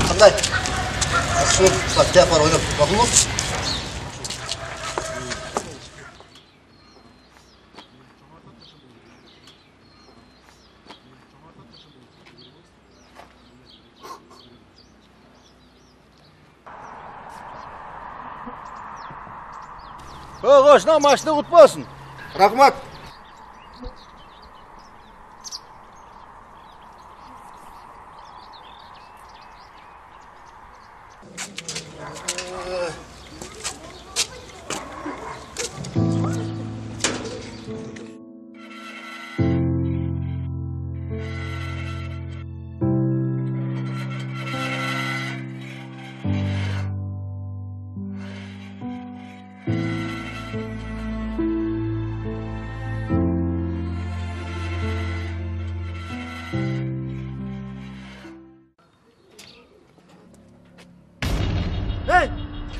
Qanday? Shu sakta o'ynab boqing. Qo'shna mashina o'tmasin. Rahmat.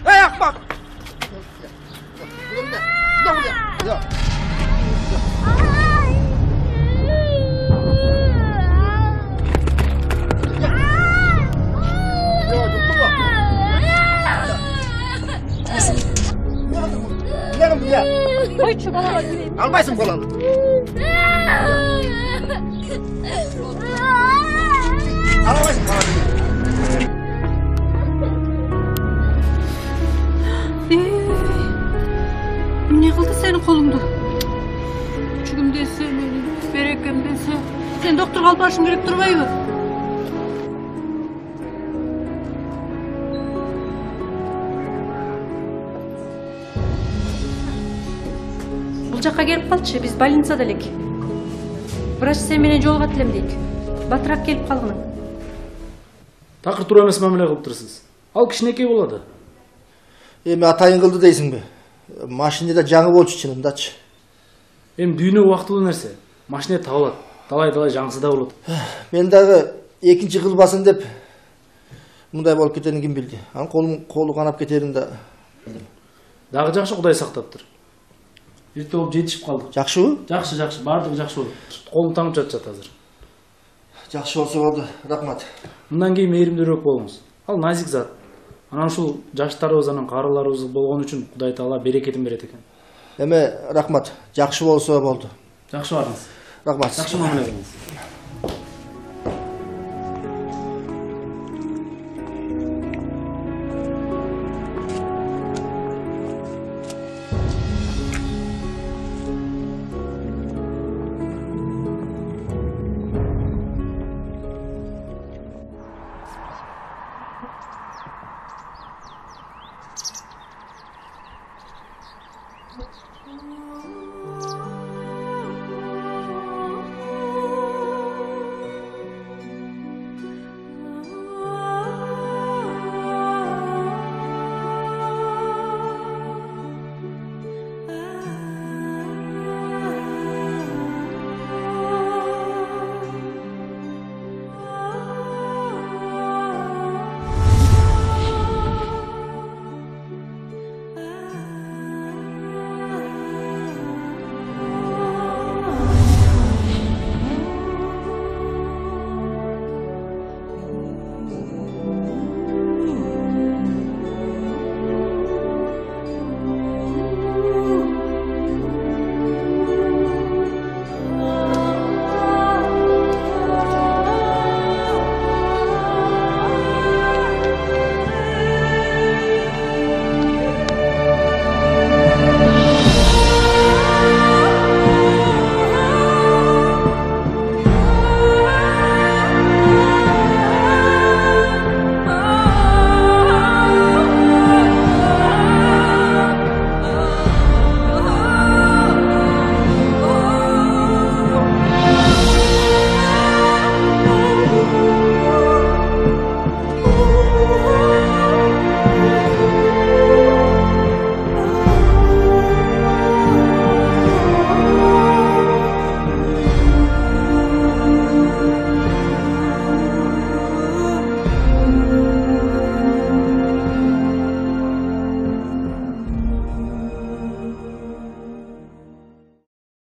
Hey ahmak! Koy şu bana bakayım. Almaysın kolanı. Almaysın kolanı. Ne kıldı senin kolundu? Küçüğüm dese, berekem dese. Sen doktor kalıp başın gerek durmayı mı? Бұл жаққа келіп қалшы, біз больницада элек. Врач сен менен жолугат элем дейт. Батыраак келип калгының. Такыр туура эмес мамиле кылып турсуз. Ал кичинекей болот. Эми атайын кылды дейсиңби? Машинада жаңы болчу чынындачы. Эми дүйнө убактылуу нерсе. Машина табылат. Талай жаңысы да болот. Мен дагы экинчи кылбасын деп мындай болуп кетерин ким билди? Анын колу канап кетерин да. Дагы жакшы Кудай сактаптыр. Эрте болуп жетишип калдык. Жакшыбы? Жакшы, баардыгы жакшы болду. Колун таңып жатышат азыр. Жакшы болсо болду. Рахмат. Мындан кийин мээримдүүрөөк болуңуз. Ал назик зат. Анан ушул жаштарыбыз анан карыларыбыз болгон үчүн Кудай Таала берекетин берет экен. Эме рахмат. Жакшы болсо болду. Жакшы барыңыз. Рахмат. Жакшы мамиле кылыңыз.